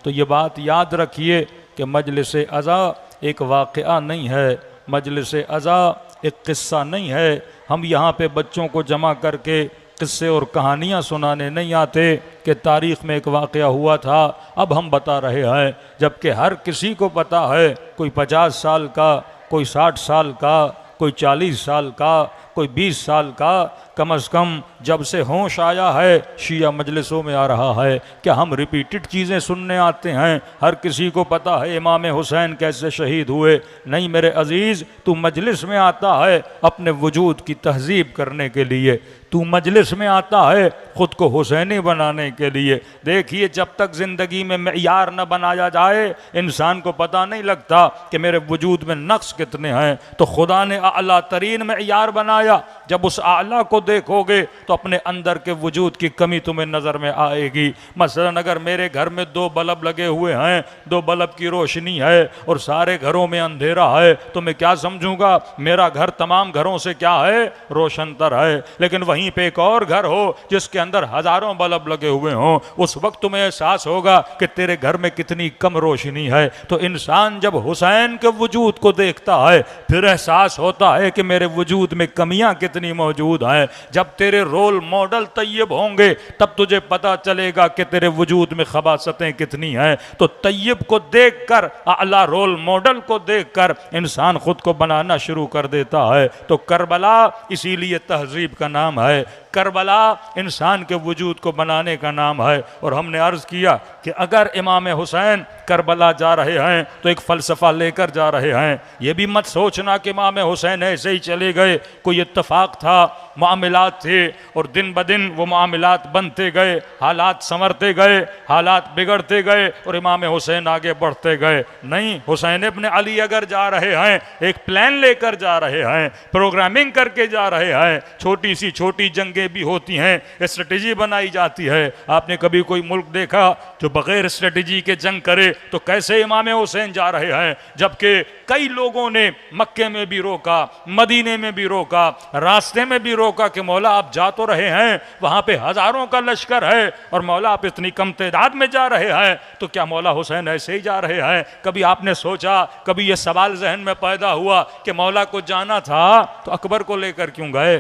تو یہ بات یاد رکھیے کہ مجلس عزا ایک واقعہ نہیں ہے، مجلس عزا ایک قصہ نہیں ہے۔ ہم یہاں پہ بچوں کو جمع کر کے قصے اور کہانیاں سنانے نہیں آتے کہ تاریخ میں ایک واقعہ ہوا تھا اب ہم بتا رہے ہیں، جبکہ ہر کسی کو پتا ہے، کوئی 50 سال کا، کوئی 60 سال کا، کوئی 40 سال کا، کوئی 20 سال کا، کم از کم جب سے ہوش آیا ہے شیعہ مجلسوں میں آ رہا ہے کہ ہم ریپیٹڈ چیزیں سننے آتے ہیں۔ ہر کسی کو پتا ہے امام حسین کیسے شہید ہوئے۔ نہیں میرے عزیز، تو مجلس میں آتا ہے اپنے وجود کی تہذیب کرنے کے لیے، تو مجلس میں آتا ہے خود کو حسینی بنانے کے لیے۔ دیکھیے جب تک زندگی میں معیار نہ بنایا جائے انسان کو پتہ نہیں لگتا کہ میرے وجود میں نقص کتنے ہیں۔ تو خدا نے اعلیٰ ترین معیار بنایا، جب اس اعلیٰ کو دیکھو گے تو اپنے اندر کے وجود کی کمی تمہیں نظر میں آئے گی۔ مثلا اگر میرے گھر میں 2 بلب لگے ہوئے ہیں، 2 بلب کی روشنی ہے اور سارے گھروں میں اندھیرا ہے تو میں کیا سمجھوں گا؟ میرا گھر تمام گھروں سے کیا ہے؟ روشن تر ہے۔ لیکن وہیں پہ ایک اور گھر ہو جس کے اندر ہزاروں بلب لگے ہوئے ہوں، اس وقت تمہیں احساس ہوگا کہ تیرے گھر میں کتنی کم روشنی ہے۔ تو انسان جب حسین کے وجود کو دیکھتا ہے پھر احساس ہوتا ہے کہ میرے وجود میں کمیاں کتنی موجود ہیں۔ جب تیرے رول ماڈل طیب ہوں گے تب تجھے پتا چلے گا کہ تیرے وجود میں خباثتیں کتنی ہیں۔ تو طیب کو دیکھ کر، اعلیٰ رول ماڈل کو دیکھ کر انسان خود کو بنانا شروع کر دیتا ہے۔ تو کربلا اسی لیے تہذیب کا نام ہے، کربلا انسان کے وجود کو بنانے کا نام ہے۔ اور ہم نے عرض کیا کہ اگر امام حسین کربلا جا رہے ہیں تو ایک فلسفہ لے کر جا رہے ہیں۔ یہ بھی مت سوچنا کہ امام حسین ایسے ہی چلے گئے، کوئی اتفاق تھا، معاملات تھے اور دن بدن وہ معاملات بنتے گئے، حالات سنورتے گئے، حالات بگڑتے گئے اور امام حسین آگے بڑھتے گئے۔ نہیں، حسین ابن علی اگر جا رہے ہیں ایک پلان لے کر جا رہے ہیں، پروگرامنگ کر کے جا رہے ہیں۔ چھوٹی سی چھوٹی جنگیں بھی ہوتی ہیں، اسٹریٹجی بنائی جاتی ہے۔ آپ نے کبھی کوئی ملک دیکھا جو بغیر اسٹریٹجی کے جنگ کرے؟ تو کیسے امام حسین جا رہے ہیں، جبکہ کئی لوگوں نے مکے میں بھی روکا، مدینے میں بھی روکا، راستے میں بھی روکا کہ مولا آپ جا تو رہے ہیں، وہاں پہ ہزاروں کا لشکر ہے اور مولا آپ اتنی کم تعداد میں جا رہے ہیں، تو کیا مولا حسین ایسے ہی جا رہے ہیں؟ کبھی آپ نے سوچا، کبھی یہ سوال ذہن میں پیدا ہوا کہ مولا کو جانا تھا تو اکبر کو لے کر کیوں گئے؟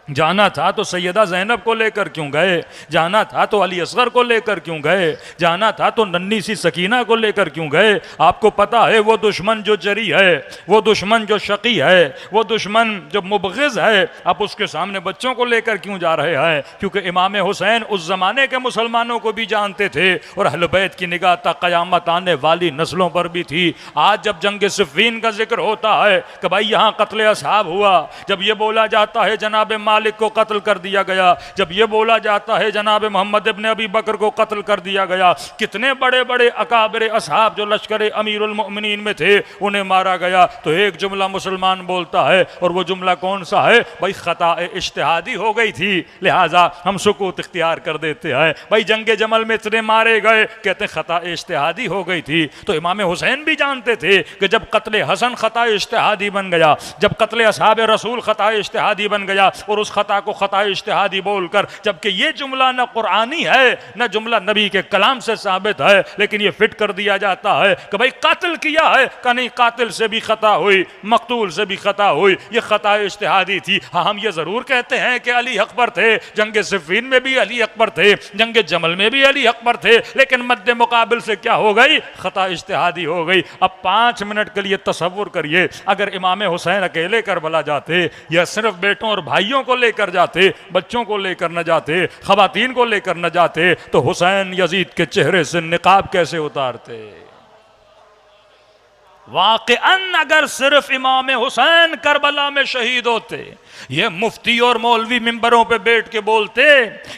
جانا تھا تو سیدہ زینب کو لے کر کیوں گئے؟ جانا تھا تو علی اصغر کو لے کر کیوں گئے؟ جانا تھا تو ننھی سی سکینہ کو لے کر کیوں گئے؟ آپ کو پتا ہے وہ دشمن جو جری ہے، وہ دشمن جو شقی ہے، وہ دشمن جو مبغض ہے، آپ اس کے سامنے بچوں کو لے کر کیوں جا رہے ہیں؟ کیونکہ امام حسین اس زمانے کے مسلمانوں کو بھی جانتے تھے اور اہل بیت کی نگاہ تا قیامت آنے والی نسلوں پر بھی تھی۔ آج جب جنگ صفین کا ذکر ہوتا ہے کہ بھائی یہاں قتل اصحاب ہوا، جب یہ بولا جاتا ہے جناب مالک کو قتل کر دیا گیا، جب یہ بولا جاتا ہے جناب محمد ابن ابی بکر کو قتل کر دیا گیا، کتنے بڑے بڑے اکابر اصحاب جو لشکر امیر المؤمنین میں تھے انہیں مارا گیا، تو ایک جملہ مسلمان بولتا ہے، اور وہ جملہ کون سا ہے؟ بھائی خطا اجتہادی ہو گئی تھی لہٰذا ہم سکوت اختیار کر دیتے ہیں۔ بھائی جنگ جمل میں اتنے مارے گئے، کہتے ہیں خطا اجتہادی ہو گئی تھی۔ تو امام حسین بھی جانتے تھے کہ جب قتل حسن خطا اجتہادی بن گیا، جب قتل اصحاب رسول خطا اجتہادی بن گیا، اور اس خطا کو خطا اجتہادی بول کر، جبکہ یہ جملہ نہ قرآنی ہے نہ جملہ نبی کے کلام سے ثابت ہے، لیکن یہ فٹ کر دیا جاتا ہے کہ بھائی قاتل کیا ہے، کہ نہیں قاتل سے بھی خطا ہوئی، مقتول سے بھی خطا ہوئی، یہ خطا اجتہادی تھی۔ ہاں ہم یہ ضرور کہتے ہیں کہ علی اکبر تھے، جنگ صفین میں بھی علی اکبر تھے، جنگ جمل میں بھی علی اکبر تھے، لیکن مد مقابل سے کیا ہو گئی؟ خطا اجتہادی ہو گئی۔ اب 5 منٹ کے لیے تصور کریے اگر امام حسین اکیلے کربلا جاتے یا صرف بیٹوں اور بھائیوں کو لے کر جاتے، بچوں کو لے کر نہ جاتے، خواتین کو لے کر نہ جاتے، تو حسین یزید کے چہرے سے نقاب کیسے اتارتے؟ واقعاً اگر صرف امام حسین کربلا میں شہید ہوتے، یہ مفتی اور مولوی ممبروں پہ بیٹھ کے بولتے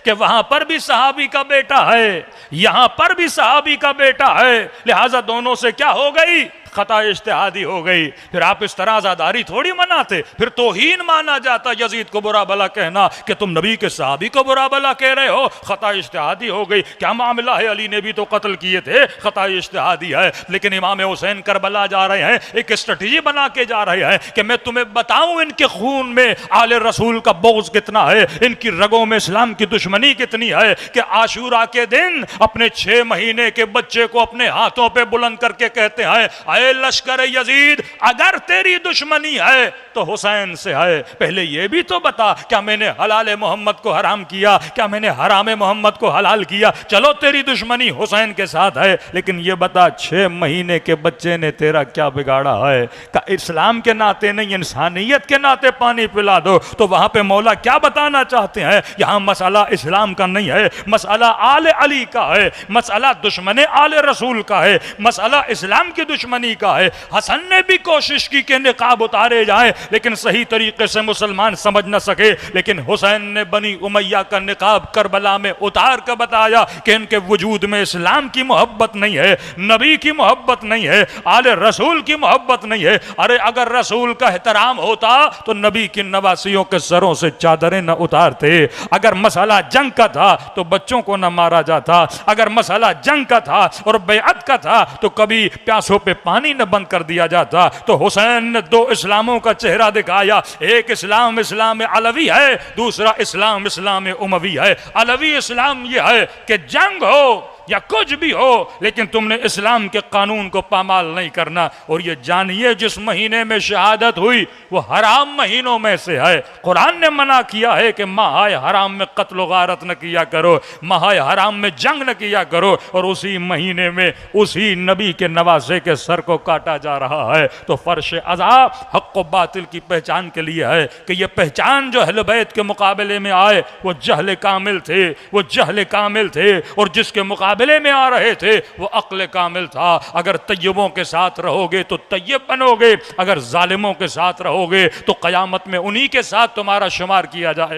کہ وہاں پر بھی صحابی کا بیٹا ہے، یہاں پر بھی صحابی کا بیٹا ہے، لہٰذا دونوں سے کیا ہو گئی؟ خطا اجتہادی ہو گئی. پھر آپ اس طرح عزاداری تھوڑی مناتے, پھر توہین مانا جاتا یزید کو برا بھلا کہنا کہ تم نبی کے صحابی کو برا بھلا کہہ رہے ہو. خطا اجتہادی ہو گئی. کیا معاملہ ہے, علی نے بھی تو قتل کیے تھے, خطا اجتہادی ہے. لیکن امام حسین کربلا جا رہے ہیں, ایک اسٹریٹجی بنا کے جا رہے ہیں کہ میں تمہیں بتاؤں ان کے خون میں آل رسول کا بغض کتنا ہے, ان کی رگوں میں اسلام کی دشمنی کتنی ہے, کہ عاشورہ کے دن اپنے 6 مہینے کے بچے کو اپنے ہاتھوں پہ بلند کر کے کہتے ہیں اے لشکر یزید, اگر تیری دشمنی ہے تو حسین سے ہے. پہلے یہ بھی تو بتا, کیا میں نے حلال محمد کو حرام کیا, کیا میں نے حرام محمد کو حلال کیا؟ چلو تیری دشمنی حسین کے ساتھ ہے, لیکن یہ بتا 6 مہینے کے بچے نے تیرا کیا بگاڑا ہے؟ کہ اسلام کے ناطے نہیں, انسانیت کے ناطے پانی پلا دو. تو وہاں پہ مولا کیا بتانا چاہتے ہیں؟ یہاں مسئلہ اسلام کا نہیں ہے, مسئلہ آل علی کا ہے, مسئلہ دشمن آل رسول کا ہے, مسئلہ اسلام کی دشمنی کا ہے. حسن نے بھی کوشش کی کہ نقاب اتارے جائیں, لیکن صحیح طریقے سے مسلمان سمجھ نہ سکے. لیکن حسین نے بنی امیہ کا نقاب کربلا میں اتار کر بتایا کہ ان کے وجود میں اسلام کی محبت نہیں ہے, نبی کی محبت نہیں ہے, آل رسول کی محبت نہیں ہے. ارے اگر رسول کا احترام ہوتا تو نبی کی نواسیوں کے سروں سے چادریں نہ اتارتے. اگر مسئلہ جنگ کا تھا تو بچوں کو نہ مارا جاتا. اگر مسئلہ جنگ کا تھا اور بیعت کا تھا تو کبھی پیاسوں پہ پانی نہ بند کر دیا جاتا. تو حسین نے 2 اسلاموں کا چہرہ دکھایا, ایک اسلام اسلام علوی ہے, دوسرا اسلام اسلام اموی ہے. علوی اسلام یہ ہے کہ جنگ ہو یا کچھ بھی ہو, لیکن تم نے اسلام کے قانون کو پامال نہیں کرنا. اور یہ جانیے جس مہینے میں شہادت ہوئی وہ حرام مہینوں میں سے ہے. قرآن نے منع کیا ہے کہ ماہ حرام میں قتل و غارت نہ کیا کرو, ماہ حرام میں جنگ نہ کیا کرو, اور اسی مہینے میں اسی نبی کے نواسے کے سر کو کاٹا جا رہا ہے. تو فرش عزا حق و باطل کی پہچان کے لیے ہے کہ یہ پہچان جو اہل بیت کے مقابلے میں آئے وہ جہل کامل تھے, وہ جہل کامل تھے, اور جس کے مقابلے میں آ رہے تھے وہ عقل کامل تھا. اگر طیبوں کے ساتھ رہو گے تو طیب بنو گے, اگر ظالموں کے ساتھ رہو گے تو قیامت میں انہی کے ساتھ تمہارا شمار کیا جائے.